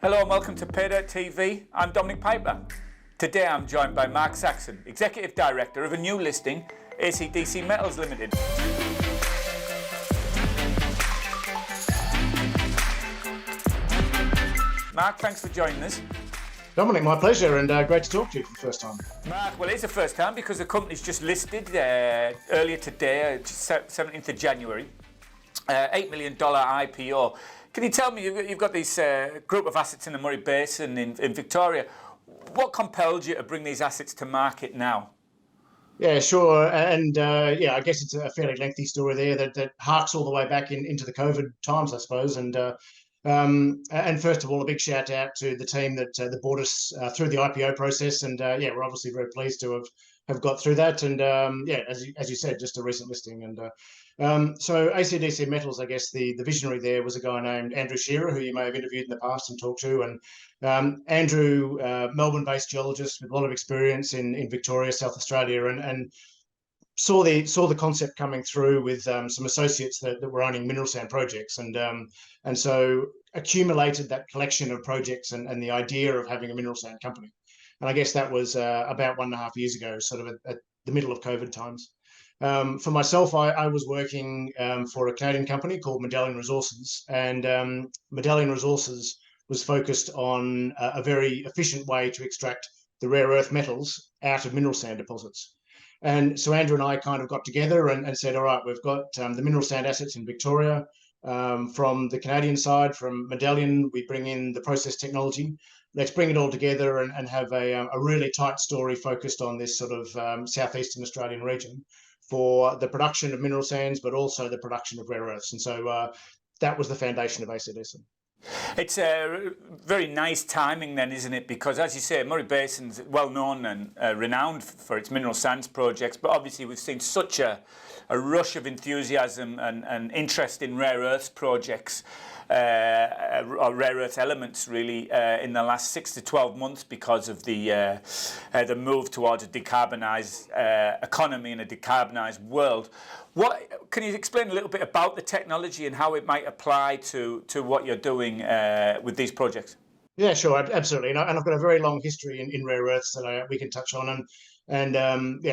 Hello and welcome to Paydirt TV. I'm Dominic Piper. Today I'm joined by Mark Saxon, Executive Director of a new listing, ACDC Metals Ltd. Mark, thanks for joining us. Dominic, my pleasure, and great to talk to you for the first time. Mark, well, it's the first time because the company's just listed earlier today, 17th of January, $8 million IPO. Can you tell me, you've got this group of assets in the Murray Basin in Victoria. What compelled you to bring these assets to market now? Yeah, sure. And I guess it's a fairly lengthy story there that harks all the way back into the COVID times, I suppose. And first of all, a big shout out to the team that brought us through the IPO process. And we're obviously very pleased to have got through that. And as you said, just a recent listing. And so ACDC Metals, I guess the visionary there was a guy named Andrew Shearer, who you may have interviewed in the past and talked to. And Andrew, Melbourne-based geologist with a lot of experience in Victoria, South Australia, and saw the concept coming through with some associates that were owning mineral sand projects, and so accumulated that collection of projects and the idea of having a mineral sand company. And I guess that was about 1.5 years ago, sort of at the middle of COVID times. For myself, I was working for a Canadian company called Medallion Resources, and Medallion Resources was focused on a very efficient way to extract the rare earth metals out of mineral sand deposits. And so Andrew and I kind of got together and said, all right, we've got the mineral sand assets in Victoria. From the Canadian side, from Medallion, we bring in the process technology. Let's bring it all together and have a really tight story focused on this sort of southeastern Australian region for the production of mineral sands, but also the production of rare earths. And so that was the foundation of ACDC. It's very nice timing then, isn't it? Because as you say, Murray Basin's well known and renowned for its mineral sands projects, but obviously we've seen such a rush of enthusiasm and interest in rare earths projects, or rare earth elements really, in the last 6 to 12 months because of the move towards a decarbonised economy and a decarbonised world. Can you explain a little bit about the technology and how it might apply to what you're doing with these projects? Yeah, sure, absolutely. And I've got a very long history in rare earths that we can touch on.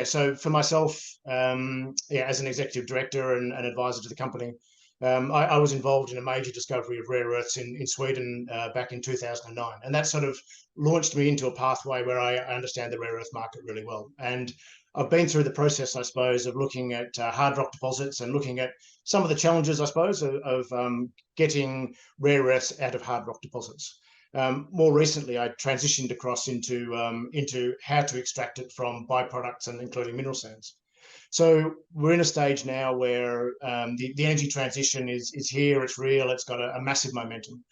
So for myself, as an executive director and advisor to the company, I was involved in a major discovery of rare earths in Sweden back in 2009. And that sort of launched me into a pathway where I understand the rare earth market really well. And I've been through the process, I suppose, of looking at hard rock deposits and looking at some of the challenges, I suppose, of getting rare earths out of hard rock deposits. More recently, I transitioned across into how to extract it from byproducts and including mineral sands. So we're in a stage now where the energy transition is here, it's real, it's got a massive momentum.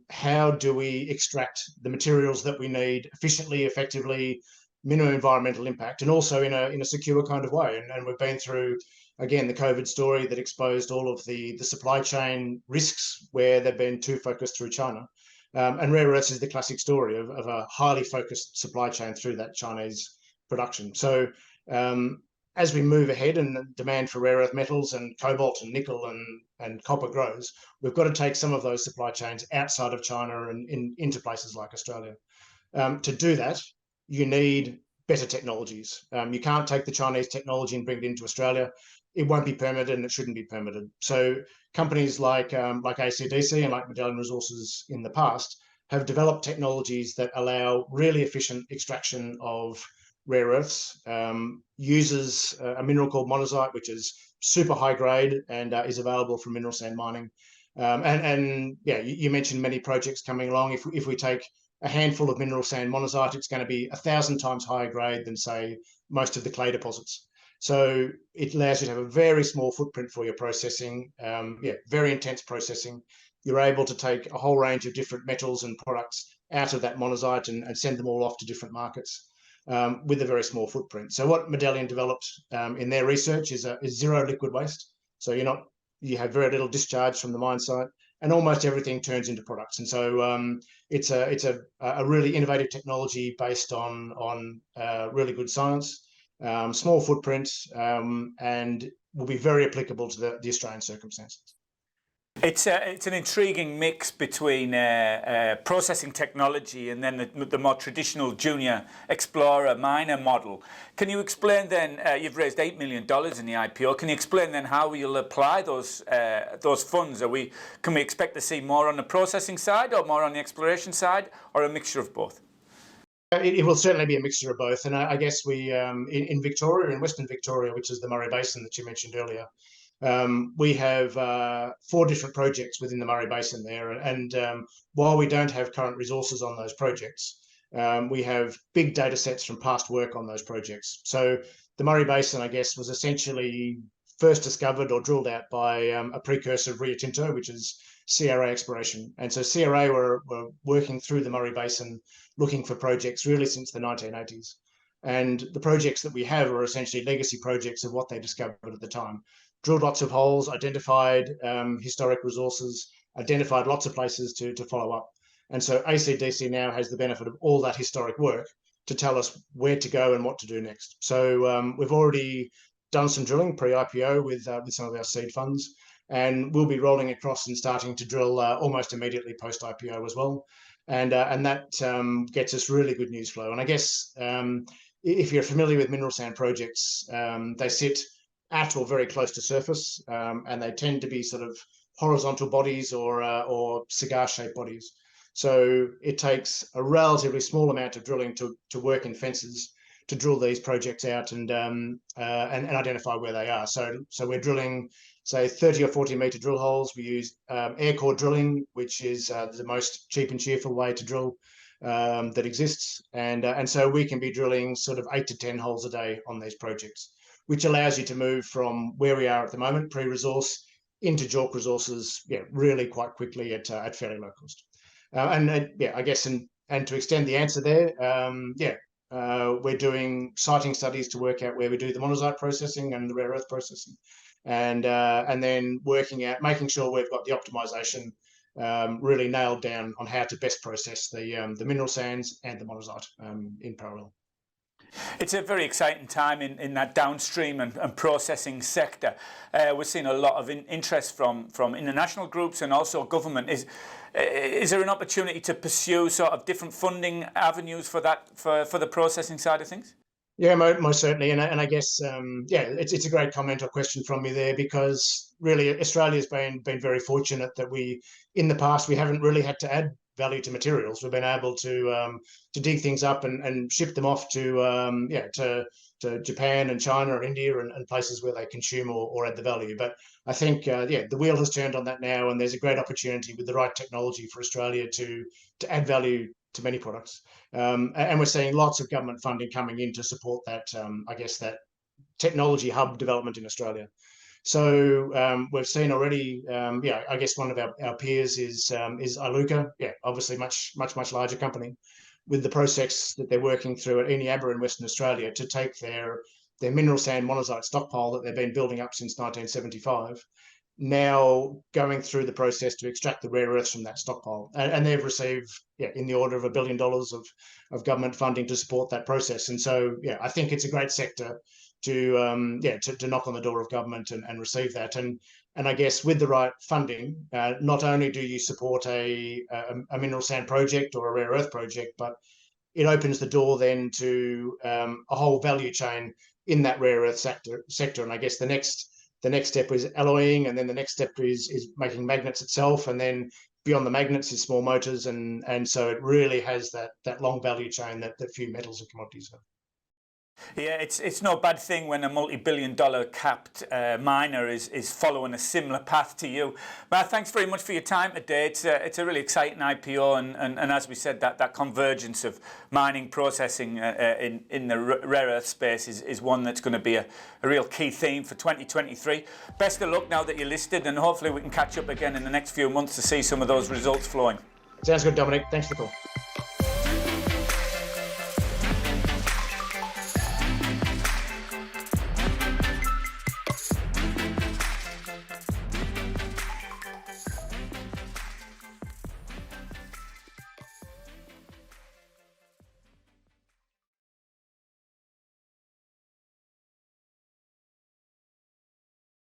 How do we extract the materials that we need efficiently, effectively, minimum environmental impact, and also in a secure kind of way? And we've been through, again, the COVID story that exposed all of the supply chain risks where they've been too focused through China. And rare earths is the classic story of a highly focused supply chain through that Chinese production. So as we move ahead and the demand for rare earth metals and cobalt and nickel and copper grows, we've got to take some of those supply chains outside of China and into places like Australia. To do that, you need better technologies. You can't take the Chinese technology and bring it into Australia. It won't be permitted and it shouldn't be permitted. So companies like ACDC and like Medallion Resources in the past have developed technologies that allow really efficient extraction of rare earths, uses a mineral called monazite, which is super high grade and is available from mineral sand mining. You mentioned many projects coming along. If we take a handful of mineral sand monazite, it's going to be 1,000 times higher grade than, say, most of the clay deposits. So it allows you to have a very small footprint for your processing, very intense processing. You're able to take a whole range of different metals and products out of that monazite and send them all off to different markets with a very small footprint. So what Medallion developed in their research is zero liquid waste. So you have very little discharge from the mine site, and almost everything turns into products. And so it's a really innovative technology based on really good science. Small footprint, and will be very applicable to the Australian circumstances. It's an intriguing mix between processing technology and then the more traditional junior explorer miner model. Can you explain then, you've raised $8 million in the IPO, can you explain then how you'll apply those funds? Can we expect to see more on the processing side or more on the exploration side, or a mixture of both? It will certainly be a mixture of both. And I guess we, in Victoria, in Western Victoria, which is the Murray Basin that you mentioned earlier, we have 4 different projects within the Murray Basin there. And while we don't have current resources on those projects, we have big data sets from past work on those projects. So the Murray Basin, I guess, was essentially first discovered or drilled out by a precursor of Rio Tinto, which is CRA exploration. And so CRA were working through the Murray Basin looking for projects really since the 1980s. And the projects that we have are essentially legacy projects of what they discovered at the time. Drilled lots of holes, identified historic resources, identified lots of places to follow up. And so ACDC now has the benefit of all that historic work to tell us where to go and what to do next. So we've already done some drilling pre-IPO with some of our seed funds, and we'll be rolling across and starting to drill almost immediately post-IPO as well. And that gets us really good news flow. And I guess if you're familiar with mineral sand projects, they sit at or very close to surface, and they tend to be sort of horizontal bodies or cigar-shaped bodies. So it takes a relatively small amount of drilling to work in fences to drill these projects out and identify where they are. So we're drilling, say, 30 or 40 meter drill holes. We use air core drilling, which is the most cheap and cheerful way to drill that exists. And so we can be drilling sort of 8 to 10 holes a day on these projects, which allows you to move from where we are at the moment, pre-resource, into JORC resources, really quite quickly at fairly low cost. I guess, and to extend the answer there, we're doing siting studies to work out where we do the monazite processing and the rare earth processing, and then working out, making sure we've got the optimization really nailed down on how to best process the mineral sands and the monazite in parallel. It's a very exciting time in that downstream and processing sector. We're seeing a lot of interest from international groups and also government. Is there an opportunity to pursue sort of different funding avenues for that for the processing side of things? Yeah, most certainly, and I guess it's a great comment or question from me there, because really Australia's been very fortunate that in the past we haven't really had to add value to materials. We've been able to dig things up and ship them off to Japan and China or India and places where they consume or add the value. But I think the wheel has turned on that now, and there's a great opportunity with the right technology for Australia to add value to many products. And we're seeing lots of government funding coming in to support that, I guess, that technology hub development in Australia. So we've seen already, I guess one of our peers is Iluka, obviously much larger company, with the process that they're working through at Eneabba in Western Australia to take their mineral sand monazite stockpile that they've been building up since 1975, now going through the process to extract the rare earths from that stockpile. And they've received in the order of $1 billion of government funding to support that process. And so, I think it's a great sector to knock on the door of government and receive that. And I guess with the right funding, not only do you support a mineral sand project or a rare earth project, but it opens the door then to a whole value chain in that rare earth sector. And I guess the next step is alloying, and then the next step is making magnets itself, and then beyond the magnets is small motors, and so it really has that long value chain that few metals and commodities have. Yeah, it's no bad thing when a multi-billion-dollar capped miner is following a similar path to you. Matt, thanks very much for your time today. It's a really exciting IPO, and as we said, that convergence of mining, processing in the rare earth space is one that's going to be a real key theme for 2023. Best of luck now that you're listed, and hopefully we can catch up again in the next few months to see some of those results flowing. Sounds good, Dominic. Thanks for the call.